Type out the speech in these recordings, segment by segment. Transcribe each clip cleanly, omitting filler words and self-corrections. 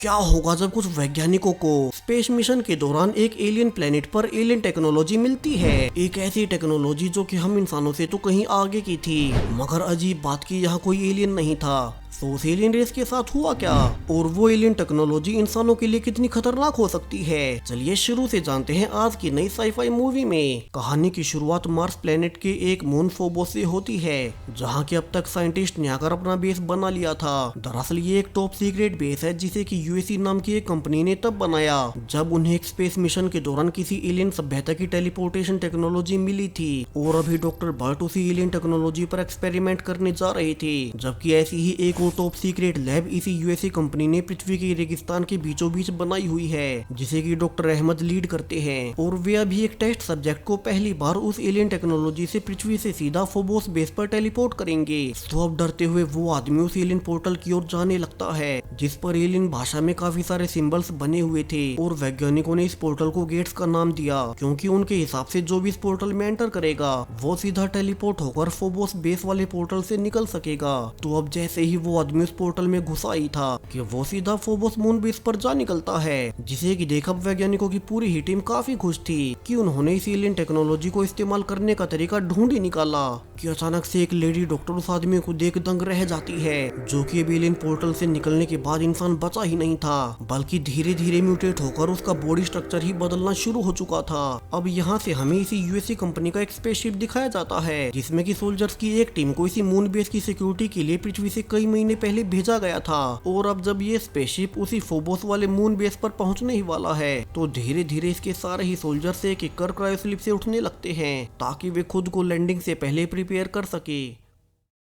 क्या होगा जब कुछ वैज्ञानिकों को स्पेस मिशन के दौरान एक एलियन प्लेनेट पर एलियन टेक्नोलॉजी मिलती है। एक ऐसी टेक्नोलॉजी जो कि हम इंसानों से तो कहीं आगे की थी, मगर अजीब बात की यहाँ कोई एलियन नहीं था। तो उस एलियन रेस के साथ हुआ क्या, और वो एलियन टेक्नोलॉजी इंसानों के लिए कितनी खतरनाक हो सकती है। चलिए शुरू से जानते हैं आज की नई साईफाई मूवी में। कहानी की शुरुआत मार्स प्लेनेट के एक मून फोबोस से होती है, जहाँ के अब तक साइंटिस्ट ने आकर अपना बेस बना लिया था। दरअसल ये एक टॉप सीक्रेट बेस है जिसे कि यूएससी नाम की एक कंपनी ने तब बनाया जब उन्हें एक स्पेस मिशन के दौरान किसी एलियन सभ्यता की टेलीपोर्टेशन टेक्नोलॉजी मिली थी, और अभी डॉक्टर बर्ट उसी एलियन टेक्नोलॉजी पर एक्सपेरिमेंट करने जा रहे थे। जबकि ऐसी ही एक और टॉप सीक्रेट लैब इसी यूएसए कंपनी ने पृथ्वी के रेगिस्तान के बीचों बीच बनाई हुई है, जिसे कि डॉक्टर अहमद लीड करते हैं। और वे अभी एक टेस्ट सब्जेक्ट को पहली बार उस एलियन टेक्नोलॉजी से पृथ्वी से सीधा फोबोस बेस पर टेलीपोर्ट करेंगे। तो अब डरते हुए वो आदमी उस एलियन पोर्टल की ओर जाने लगता है, जिस पर एलियन भाषा में काफी सारे सिंबल्स बने हुए थे। और वैज्ञानिकों ने इस पोर्टल को गेट्स का नाम दिया, क्योंकि उनके हिसाब से जो भी इस पोर्टल में एंटर करेगा वो सीधा टेलीपोर्ट होकर फोबोस बेस वाले पोर्टल से निकल सकेगा। तो अब जैसे ही वो आदमी उस पोर्टल में घुसा ही था कि वो सीधा फोबोस मून बेस पर जा निकलता है, जिसे कि देख अब वैज्ञानिकों की पूरी ही टीम काफी खुश थी कि उन्होंने इस एलियन टेक्नोलॉजी को इस्तेमाल करने का तरीका ढूंढ ही निकाला। कि अचानक से एक लेडी डॉक्टर उस आदमी को देख दंग रह जाती है, जो कि एलियन पोर्टल से निकलने के बाद इंसान बचा ही नहीं था, बल्कि धीरे धीरे म्यूटेट होकर उसका बॉडी स्ट्रक्चर ही बदलना शुरू हो चुका था। अब यहाँ से हमें इसी यूएसए कंपनी का एक स्पेसशिप दिखाया जाता है, जिसमें कि सोल्जर्स की एक टीम को इसी मून बेस की सिक्योरिटी के लिए पृथ्वी से कई महीने पहले भेजा गया था। और अब जब ये स्पेसशिप उसी फोबोस वाले मून बेस पर पहुंचने ही वाला है, तो धीरे धीरे इसके सारे ही सोल्जर्स एक एक कर क्रायोस्लीप से उठने लगते हैं, ताकि वे खुद को लैंडिंग से पहले प्रिपेयर कर सके।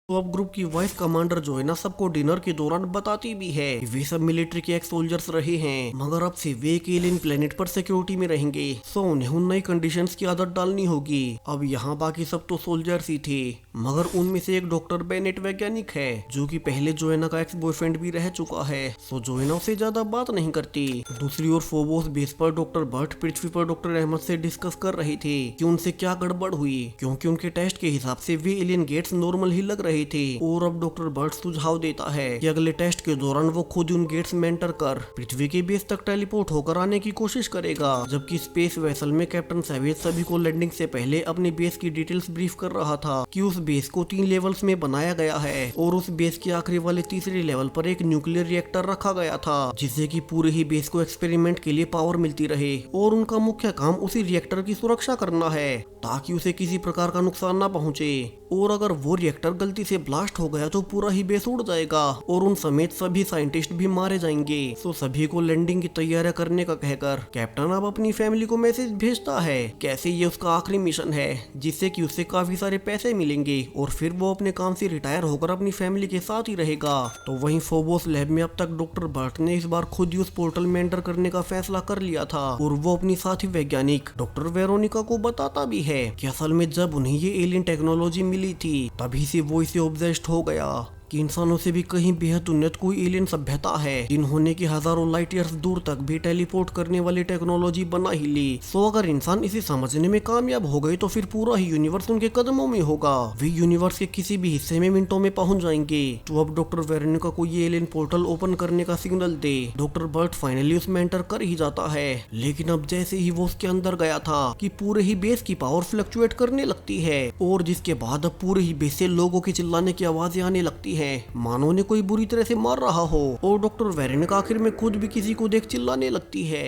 तो अब ग्रुप की वाइस कमांडर जो है ना सबको डिनर के दौरान बताती भी है कि वे सब मिलिट्री के एक्स सोल्जर्स रहे हैं, मगर अब से वे एक एलियन प्लेनेट पर सिक्योरिटी में रहेंगे, सो उन्हें उन नई कंडीशंस की आदत डालनी होगी। अब यहाँ बाकी सब तो सोल्जर्स ही थे, मगर उनमें से एक डॉक्टर बेनेट वैज्ञानिक है, जो कि पहले जोएना का एक्स बॉयफ्रेंड भी रह चुका है, सो जोएना उससे ज्यादा बात नहीं करती। दूसरी ओर फोबोस बेस पर डॉक्टर भट्ट पृथ्वी पर डॉक्टर अहमद से डिस्कस कर रहे थे कि उनसे क्या गड़बड़ हुई, क्योंकि उनके टेस्ट के हिसाब से वे एलियन गेट्स नॉर्मल ही लग रहे थे। और अब डॉक्टर बर्ट सुझाव देता है कि अगले टेस्ट के दौरान वो खुद उन गेट्स में एंटर कर पृथ्वी के बेस तक टेलीपोर्ट होकर आने की कोशिश करेगा। जबकि स्पेस वेसल में कैप्टन सैवेज सभी को लैंडिंग से पहले अपनी बेस की डिटेल्स ब्रीफ कर रहा था कि उस बेस को 3 लेवल्स में बनाया गया है, और उस बेस के आखिरी वाले तीसरे लेवल पर एक न्यूक्लियर रिएक्टर रखा गया था, जिससे कि पूरे ही बेस को एक्सपेरिमेंट के लिए पावर मिलती रहे। और उनका मुख्य काम उसी रिएक्टर की सुरक्षा करना है, ताकि उसे किसी प्रकार का नुकसान न पहुंचे। और अगर वो रिएक्टर गलती से ब्लास्ट हो गया तो पूरा ही बेस उड़ जाएगा, और उन समेत सभी साइंटिस्ट भी मारे जाएंगे। तो सभी को लैंडिंग की तैयारियां करने का कहकर कैप्टन अब अपनी फैमिली को मैसेज भेजता है कैसे ये उसका आखिरी मिशन है, जिससे कि उससे काफी सारे पैसे मिलेंगे, और फिर वो अपने काम से रिटायर होकर अपनी फैमिली के साथ ही रहेगा। तो वहीं फोबोस लैब में अब तक डॉक्टर बर्ट ने इस बार खुद ही उस पोर्टल में एंटर करने का फैसला कर लिया था, और वो अपनी साथी वैज्ञानिक डॉक्टर वेरोनिका को बताता भी है कि असल में जब उन्हें ये एलियन टेक्नोलॉजी मिली थी, तभी से वो इसे ऑब्सेस्ड हो गया कि इंसानों से भी कहीं बेहद उन्नत कोई एलियन सभ्यता है, जिन्होंने की हजारों लाइट ईयर्स दूर तक भी टेलीपोर्ट करने वाली टेक्नोलॉजी बना ही ली। सो अगर इंसान इसे समझने में कामयाब हो गए तो फिर पूरा ही यूनिवर्स उनके कदमों में होगा, वे यूनिवर्स के किसी भी हिस्से में मिनटों में पहुंच जाएंगे। तो अब डॉक्टर वेरोनिका को ये एलियन पोर्टल ओपन करने का सिग्नल दे डॉक्टर बर्ट फाइनली उसमें एंटर कर ही जाता है, लेकिन अब जैसे ही वो उसके अंदर गया था कि पूरे ही बेस की पावर फ्लक्चुएट करने लगती है, और जिसके बाद अब पूरे ही बेस से लोगों की चिल्लाने की आवाजें आने लगती है, मानो ने कोई बुरी तरह से मार रहा हो। और डॉक्टर वेरोनिका आखिर में खुद भी किसी को देख चिल्लाने लगती है।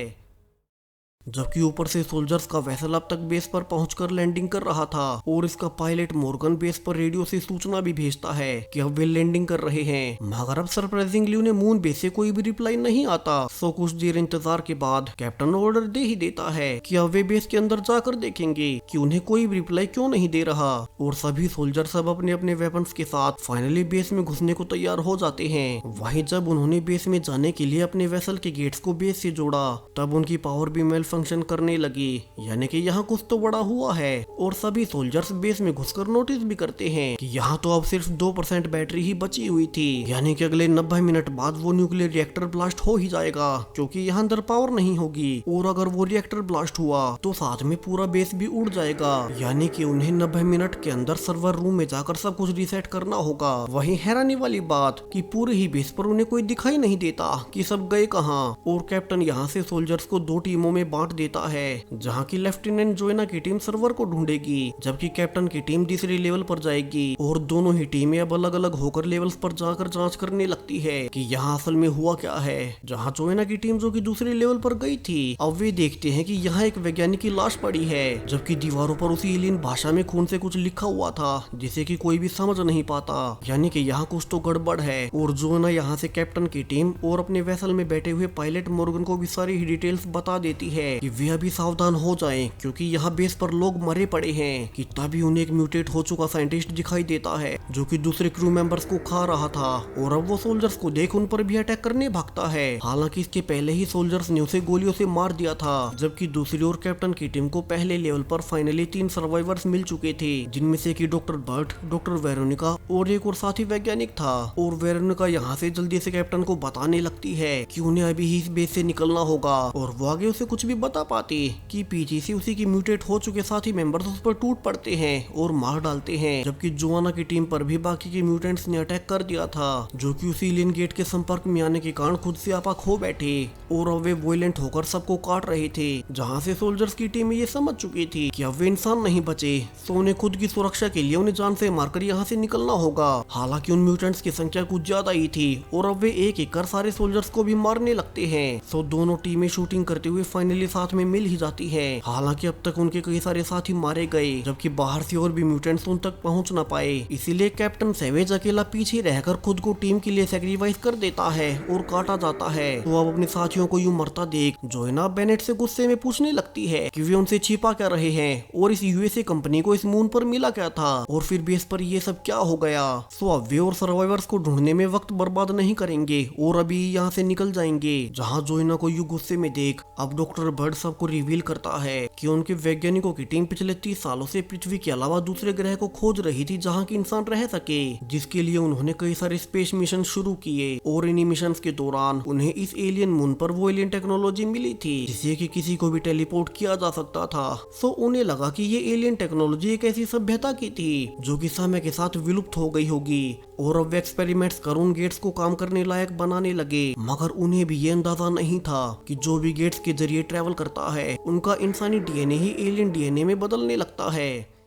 जबकि ऊपर से सोल्जर्स का वेसल अब तक बेस पर पहुंचकर लैंडिंग कर रहा था, और इसका पायलट मॉर्गन बेस पर रेडियो से सूचना भी भेजता है कि अब वे लैंडिंग कर रहे हैं, मगर अब सरप्राइजिंगली उन्हें मून बेस से कोई भी रिप्लाई नहीं आता। सो कुछ देर इंतजार के बाद कैप्टन ऑर्डर दे ही देता है कि अब वे बेस के अंदर जाकर देखेंगे कि उन्हें कोई भी रिप्लाई क्यों नहीं दे रहा। और सभी सोल्जर्स अब अपने अपने वेपन्स के साथ फाइनली बेस में घुसने को तैयार हो जाते हैं। वहीं जब उन्होंने बेस में जाने के लिए अपने वेसल के गेट्स को बेस से जोड़ा, तब उनकी पावर भी मेल फंक्शन करने लगी, यानी कि यहाँ कुछ तो बड़ा हुआ है। और सभी सोल्जर्स बेस में घुसकर नोटिस भी करते हैं कि यहाँ तो अब सिर्फ 2% बैटरी ही बची हुई थी, यानी कि अगले 90 मिनट बाद वो न्यूक्लियर रिएक्टर ब्लास्ट हो ही जाएगा, क्योंकि यहाँ अंदर पावर नहीं होगी। और अगर वो रिएक्टर ब्लास्ट हुआ तो साथ में पूरा बेस भी उड़ जाएगा, यानी कि उन्हें 90 मिनट के अंदर सर्वर रूम में जाकर सब कुछ रीसेट करना होगा। वहीं हैरानी वाली बात कि पूरे ही बेस पर उन्हें कोई दिखाई नहीं देता कि सब गए कहाँ। और कैप्टन यहाँ से सोल्जर्स को 2 टीमों में बांट देता है, जहाँ की लेफ्टिनेंट जोएना की टीम सर्वर को ढूंढेगी, जबकि कैप्टन की टीम तीसरे लेवल पर जाएगी। और दोनों ही टीमें अब अलग अलग होकर लेवल्स पर जाकर जांच करने लगती है कि यहाँ असल में हुआ क्या है। जहाँ जोएना की टीम जो कि दूसरे लेवल पर गई थी, अब वे देखते हैं कि यहाँ एक वैज्ञानिक की लाश पड़ी है, जबकि दीवारों पर उसी एलियन भाषा में खून से कुछ लिखा हुआ था, जिसे कि कोई भी समझ नहीं पाता, यानी कि यहाँ कुछ तो गड़बड़ है। और जोएना यहाँ से कैप्टन की टीम और अपने वेसल में बैठे हुए पायलट मॉर्गन को भी सारी ही डिटेल्स बता देती है कि वे अभी सावधान हो जाएं, क्योंकि यहाँ बेस पर लोग मरे पड़े हैं। कि तभी उन्हें एक म्यूटेट हो चुका साइंटिस्ट दिखाई देता है, जो कि दूसरे क्रू मेंबर्स को खा रहा था। और अब वो सोल्जर्स को देख उन पर भी अटैक करने भागता है। हालांकि इसके पहले ही सोल्जर्स ने उसे गोलियों से मार दिया था, जबकि दूसरी ओर कैप्टन की टीम को पहले लेवल पर फाइनली 3 सर्वाइवर्स मिल चुके थे, जिनमें से कि डॉक्टर बर्ट, डॉक्टर वेरोनिका और एक और साथी वैज्ञानिक था। और वेरोनिका यहाँ से जल्दी से कैप्टन को बताने लगती है कि उन्हें अभी ही इस बेस से निकलना होगा। और वो आगे उसे कुछ भी बता पाती कि पीछे से उसी की म्यूटेट हो चुके साथी मेंबर्स उस पर टूट पड़ते हैं और मार डालते हैं, जबकि जोआना की टीम पर भी बाकी के म्यूटेंट्स ने अटैक कर दिया था, जो कि उसी एलियन गेट के संपर्क में आने के कारण खुद से आपा खो बैठे। और अब वे वॉयलेंट होकर सबको काट रहे थे, जहाँ से सोल्जर्स की टीम ये समझ चुकी थी कि अब वे इंसान नहीं बचे, तो उन्हें खुद की सुरक्षा के लिए उन्हें जान से मारकर यहाँ से निकलना होगा। हालांकि उन म्यूटेंट्स की संख्या कुछ ज्यादा ही थी और अब वे एक एक कर सारे सोल्जर्स को भी मारने लगते हैं। तो दोनों टीमें शूटिंग करते हुए फाइनली साथ में मिल ही जाती है। हालांकि अब तक उनके कई सारे साथी मारे गए, जबकि बाहर से और भी म्यूटेंट्स उन तक पहुंच ना पाए। इसीलिए कैप्टन सैवेज अकेला पीछे रहकर खुद को टीम के लिए सैक्रिफाइस कर देता है और काटा जाता है। तो अब अपने साथियों को यूं मरता देख जोएना बेनेट से गुस्से में पूछने लगती है कि वे उनसे छिपा क्या रहे हैं और इस यूएसए कंपनी को इस मून पर मिला क्या था और फिर बेस पर ये सब क्या हो गया। तो अब वे और सर्वाइवर्स को ढूंढने में वक्त बर्बाद नहीं करेंगे और अभी यहाँ से निकल जाएंगे। जहाँ जोएना को यूं गुस्से में देख अब डॉक्टर बर्ड सबको रिवील करता है कि उनके वैज्ञानिकों की टीम पिछले 30 सालों से पृथ्वी के अलावा दूसरे ग्रह को खोज रही थी जहाँ की इंसान रह सके, जिसके लिए उन्होंने कई सारे स्पेस मिशन शुरू किए। और इन मिशन के दौरान उन्हें इस एलियन मून पर वो एलियन टेक्नोलॉजी मिली थी जिससे कि किसी को भी टेलीपोर्ट किया जा सकता था। तो उन्हें लगा कि ये एलियन टेक्नोलॉजी एक ऐसी सभ्यता की थी जो कि समय के साथ विलुप्त हो गई होगी। और अब वे एक्सपेरिमेंट्स कर उन गेट्स को काम करने लायक बनाने लगे, मगर उन्हें भी ये अंदाजा नहीं था कि जो भी गेट्स के जरिए ट्रेवल करता है उनका इंसानी डीएनए ही एलियन डीएनए में बदलने लगता है।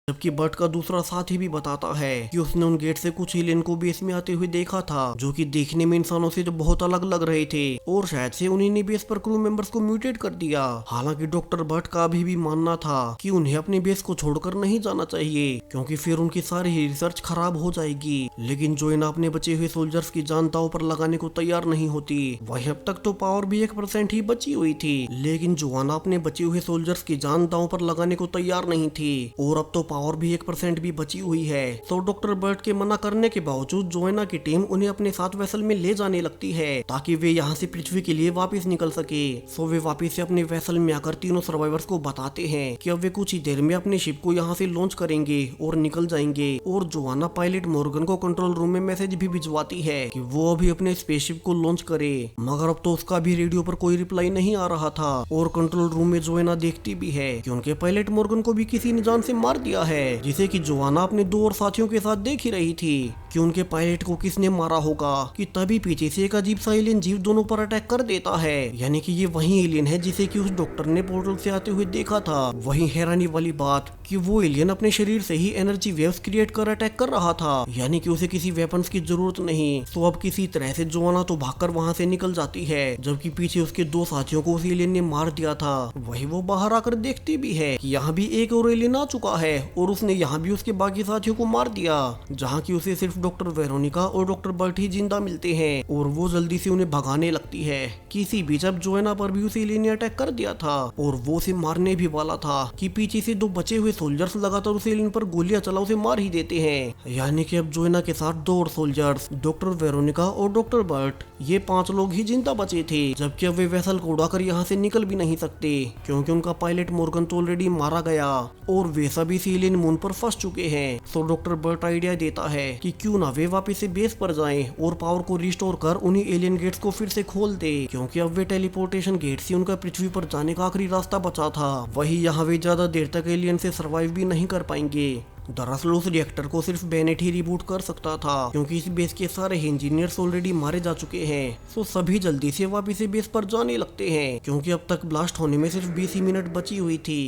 जबकि बर्ट का दूसरा साथी भी बताता है कि उसने उन गेट से कुछ एलियन को बेस में आते हुए देखा था, जो कि देखने में इंसानों से तो बहुत अलग लग रहे थे और शायद से उन्हीं ने बेस पर क्रू मेंबर्स को म्यूटेट कर दिया। हालांकि डॉक्टर बर्ट का अभी भी मानना था कि उन्हें अपने बेस को छोड़कर नहीं जाना चाहिए, क्योंकि फिर उनकी सारी ही रिसर्च खराब हो जाएगी। लेकिन जोएना अपने बचे हुए सोल्जर्स की जान दांव पर लगाने को तैयार नहीं होती। वहीं अब तक तो पावर भी 1% ही बची हुई थी, लेकिन जोआना अपने बचे हुए सोल्जर्स की जान दांव पर लगाने को तैयार नहीं थी और अब तो और भी 1% भी बची हुई है। तो डॉक्टर बर्ट के मना करने के बावजूद जोएना की टीम उन्हें अपने साथ वेसल में ले जाने लगती है ताकि वे यहाँ से पृथ्वी के लिए वापस निकल सके। तो वे वापस से अपने वेसल में आकर तीनों सर्वाइवर्स को बताते हैं कि अब वे कुछ ही देर में अपने शिप को यहाँ से लॉन्च करेंगे और निकल जाएंगे। और जोआना पायलट मॉर्गन को कंट्रोल रूम में मैसेज भी भिजवाती है कि वो अभी अपने स्पेसशिप को लॉन्च करे, मगर अब तो उसका भी रेडियो पर कोई रिप्लाई नहीं आ रहा था। और कंट्रोल रूम में जोएना देखती भी है कि उनके पायलट मॉर्गन को भी किसी ने जान से मार दिया है, जिसे कि जोआना अपने 2 और साथियों के साथ देख ही रही थी कि उनके पायलट को किसने मारा होगा। कि तभी पीछे से एक अजीब सा एलियन जीव दोनों पर अटैक कर देता है, यानी कि ये वही एलियन है जिसे कि उस डॉक्टर ने पोर्टल से आते हुए देखा था। वही हैरानी वाली बात कि वो एलियन अपने शरीर से ही एनर्जी वेव्स क्रिएट कर अटैक कर रहा था, यानी कि उसे किसी वेपन्स की जरूरत नहीं। तो अब किसी तरह से जोआना तो भागकर वहाँ से निकल जाती है, जबकि पीछे उसके 2 साथियों को उस एलियन ने मार दिया था। वही वो बाहर आकर देखती भी है कि यहाँ भी एक और एलियन आ चुका है और उसने यहाँ भी उसके बाकी साथियों को मार दिया, जहाँ की उसे सिर्फ डॉक्टर वेरोनिका और डॉक्टर बर्ट ही जिंदा मिलते हैं और वो जल्दी से उन्हें भगाने लगती है। किसी बीच अब जोएना पर भी उसे एलियन ने अटैक कर दिया था और वो उसे मारने भी वाला था कि पीछे से 2 बचे हुए सोल्जर्स लगातार उसे एलियन पर गोलियां चला उसे मार ही देते हैं। यानी कि अब जोएना के साथ 2 और सोल्जर्स, डॉक्टर वेरोनिका और डॉक्टर बर्ट, ये 5 लोग ही जिंदा बचे थे, जबकि अब वे वेसल को उड़ाकर यहाँ से निकल भी नहीं सकते क्योंकि उनका पायलट मॉर्गन तो ऑलरेडी मारा गया और वे सभी एलियन मून पर फंस चुके हैं। तो डॉक्टर बर्ट आइडिया देता है कि क्यों ना वे वापस से बेस पर जाएं और पावर को रिस्टोर कर उन्हीं एलियन गेट्स को फिर से खोल दे, क्योंकि अब वे टेलीपोर्टेशन गेट से उनका पृथ्वी पर जाने का आखिरी रास्ता बचा था। वही यहाँ वे ज्यादा देर तक एलियन से सरवाइव भी नहीं कर पाएंगे। दरअसल उस रिएक्टर को सिर्फ बेनेट ही रिबूट कर सकता था क्योंकि इस बेस के सारे इंजीनियर्स ऑलरेडी मारे जा चुके हैं। तो सभी जल्दी से वापस से बेस पर जाने लगते हैं क्योंकि अब तक ब्लास्ट होने में सिर्फ 20 ही मिनट बची हुई थी।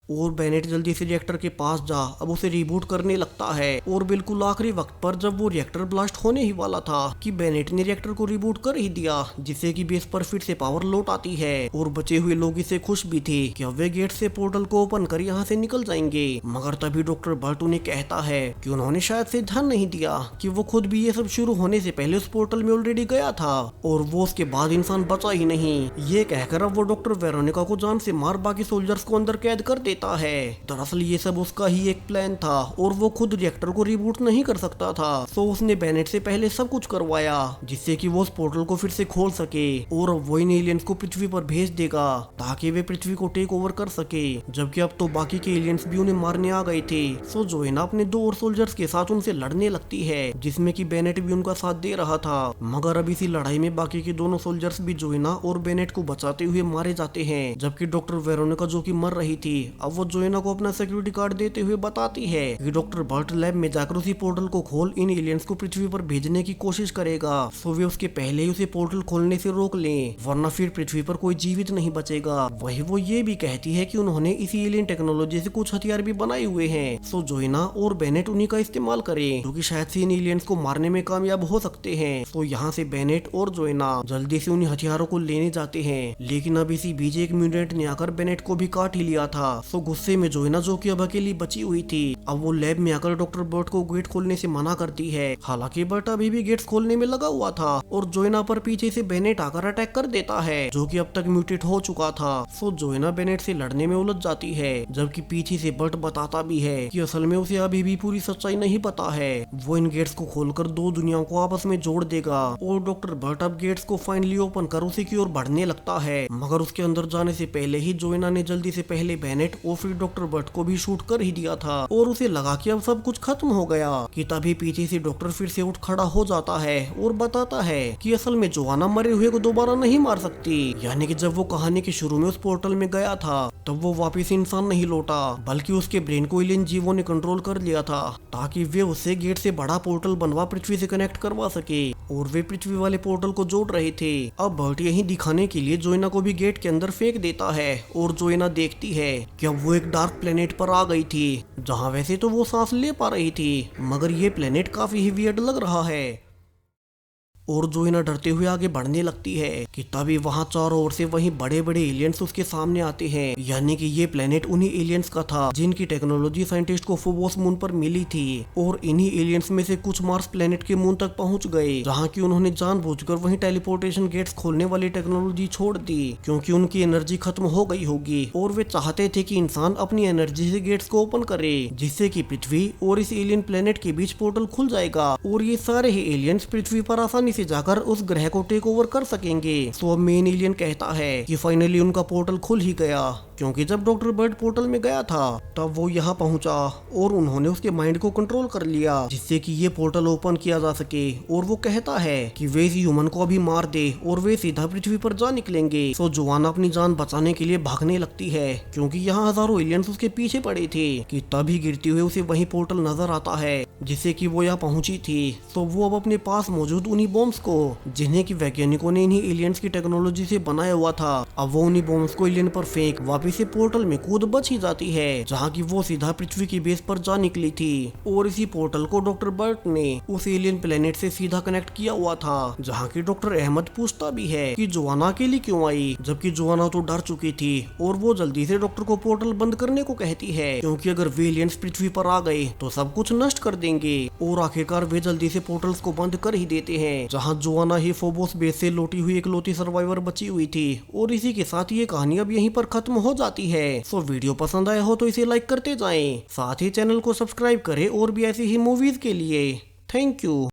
और बेनेट जल्दी से रिएक्टर के पास जा अब उसे रिबूट करने लगता है और बिल्कुल आखिरी वक्त पर जब वो रिएक्टर ब्लास्ट होने ही वाला था कि बेनेट ने रिएक्टर को रिबूट कर ही दिया, जिससे कि बेस पर फिर से पावर लौट आती है और बचे हुए लोग इसे खुश भी थे कि अब वे गेट से पोर्टल को ओपन कर यहाँ से निकल जाएंगे। मगर तभी डॉक्टर बर्ट उन्हें कहता है कि उन्होंने शायद से ध्यान नहीं दिया कि वो खुद भी ये सब शुरू होने से पहले उस पोर्टल में ऑलरेडी गया था और वो उसके बाद इंसान बचा ही नहीं। ये कहकर अब वो डॉक्टर वेरोनिका को जान से मार बाकी सोल्जर्स को अंदर कैद कर देता है। दरअसल ये सब उसका ही एक प्लान था और वो खुद रिएक्टर को रिबूट नहीं कर सकता था, तो उसने बेनेट से पहले सब कुछ करवाया जिससे कि वो उस पोर्टल को फिर से खोल सके और वो इन एलियंस को पृथ्वी पर भेज देगा ताकि वे पृथ्वी को टेक ओवर कर सके। जबकि अब तो बाकी के एलियंस भी उन्हें मारने आ गए थे। सो जोएना अपने 2 और सोल्जर्स के साथ उनसे लड़ने लगती है जिसमें कि बेनेट भी उनका साथ दे रहा था। मगर अब इसी लड़ाई में बाकी के दोनों सोल्जर्स भी जोएना और बेनेट को बचाते हुए मारे जाते हैं, जबकि डॉक्टर वेरोनिका जो कि मर रही थी अब वो जोएना को अपना सिक्योरिटी कार्ड देते हुए बताती है कि डॉक्टर बर्ट लैब में जाकर उसी पोर्टल को खोल इन एलियंस को पृथ्वी पर भेजने की कोशिश करेगा। सो वे उसके पहले ही उसे पोर्टल खोलने से रोक लें वरना फिर पृथ्वी पर कोई जीवित नहीं बचेगा। वही वो ये भी कहती है कि उन्होंने इसी एलियन टेक्नोलॉजी से कुछ हथियार भी बनाए हुए हैं, सो जोएना और बेनेट उन्हीं का इस्तेमाल करें जो कि शायद से इन एलियंस को मारने में कामयाब हो सकते हैं। तो यहाँ से बेनेट और जोएना जल्दी से उन्हीं हथियारों को लेने जाते हैं, लेकिन अब इसी बीच एक म्यूटेंट ने आकर बेनेट को भी काट ही लिया था। सो गुस्से में जोएना जो कि अब अकेली बची हुई थी अब वो लैब में आकर डॉक्टर बर्ट को गेट खोलने से मना करती है। हालांकि बर्ट अभी भी गेट्स खोलने में लगा हुआ था और जोएना पर पीछे से बेनेट आकर अटैक कर देता है जो कि अब तक म्यूटेट हो चुका था। सो जोएना बेनेट से लड़ने में उलझ जाती है, जबकि पीछे से बर्ट बताता भी है कि असल में उसे अभी भी पूरी सच्चाई नहीं पता है। वो इन गेट्स को खोलकर 2 दुनियाओं को आपस में जोड़ देगा और डॉक्टर बर्ट अब गेट्स को फाइनली ओपन कर उसी की ओर बढ़ने लगता है। मगर उसके अंदर जाने से पहले ही जोएना ने जल्दी से पहले बेनेट और फिर डॉक्टर बर्ट को भी शूट कर ही दिया था और उसे लगा कि अब सब कुछ खत्म हो गया कि तभी पीछे से डॉक्टर फिर से उठ खड़ा हो जाता है और बताता है कि असल में जोआना मरे हुए को दोबारा नहीं मार सकती। यानी कि जब वो कहानी के शुरू में उस पोर्टल में गया था तब वो वापस इंसान नहीं लौटा, बल्कि उसके ब्रेन को एलियन जीवों ने कंट्रोल कर लिया था ताकि वे उससे गेट से बड़ा पोर्टल बनवा पृथ्वी से कनेक्ट करवा सके और वे पृथ्वी वाले पोर्टल को जोड़ रहे थे। अब बर्ट यही दिखाने के लिए जोएना को भी गेट के अंदर फेंक देता है और जोएना देखती है कि अब वो एक डार्क प्लेनेट पर आ गई थी जहाँ वैसे तो वो सांस ले पा रही थी, मगर ये प्लेनेट काफी ही वियर्ड लग रहा है। और जोएना डरते हुए आगे बढ़ने लगती है कि तभी वहां चारों ओर से वही बड़े बड़े एलियंस उसके सामने आते हैं। यानी कि ये प्लेनेट उन्हीं एलियंस का था जिनकी टेक्नोलॉजी साइंटिस्ट को फोबोस मून पर मिली थी और इन्हीं एलियंस में से कुछ मार्स प्लेनेट के मून तक पहुंच गए, जहां की उन्होंने जानबूझकर वही टेलीपोर्टेशन गेट्स खोलने वाली टेक्नोलॉजी छोड़ दी क्योंकि उनकी एनर्जी खत्म हो गई होगी और वे चाहते थे कि इंसान अपनी एनर्जी से गेट्स को ओपन करे जिससे कि पृथ्वी और इस एलियन प्लेनेट के बीच पोर्टल खुल जाएगा और ये सारे ही एलियंस पृथ्वी पर आसानी से जाकर उस ग्रह को टेक ओवर कर सकेंगे। सो अब मेन एलियन कहता है कि फाइनली उनका पोर्टल खुल ही गया क्योंकि जब डॉक्टर बर्ट पोर्टल में गया था तब वो यहाँ पहुंचा और उन्होंने उसके माइंड को कंट्रोल कर लिया जिससे कि ये पोर्टल ओपन किया जा सके और वो कहता है कि वे इस ह्यूमन को अभी मार दे और वे सीधा पृथ्वी पर जा निकलेंगे। सो जोआना अपनी जान बचाने के लिए भागने लगती है क्योंकि यहाँ हजारों एलियंस उसके पीछे पड़े थे कि तभी गिरते हुए उसे वही पोर्टल नजर आता है जिससे कि वो यहाँ पहुंची थी। तो वो अब अपने पास मौजूद उन्हीं बॉम्ब्स को जिन्हें की वैज्ञानिकों ने इन्हीं एलियंस की टेक्नोलॉजी से बनाया हुआ था, अब वो उन्हीं बॉम्ब्स को एलियन पर फेंक वापिस भी से पोर्टल में कूद बच ही जाती है, जहाँ की वो सीधा पृथ्वी की बेस पर जा निकली थी। और इसी पोर्टल को डॉक्टर बर्ट ने उस एलियन प्लेनेट से सीधा कनेक्ट किया हुआ था, जहाँ की डॉक्टर अहमद पूछता भी है कि जोआना अकेली क्यों आई, जबकि जोआना तो डर चुकी थी और वो जल्दी से डॉक्टर को पोर्टल बंद करने को कहती है, क्योंकि अगर वे एलियंस पृथ्वी पर आ गए तो सब कुछ नष्ट कर देंगे। और आखिरकार वे जल्दी से पोर्टल्स को बंद कर ही देते हैं, जहाँ जोआना ही फोबोस बेस से लौटी हुई इकलौती सर्वाइवर बची हुई थी। और इसी के साथ ये कहानी अब यहीं पर खत्म हो जाती है। सो वीडियो पसंद आया हो तो इसे लाइक करते जाएं, साथ ही चैनल को सब्सक्राइब करें और भी ऐसी ही मूवीज के लिए। Thank you.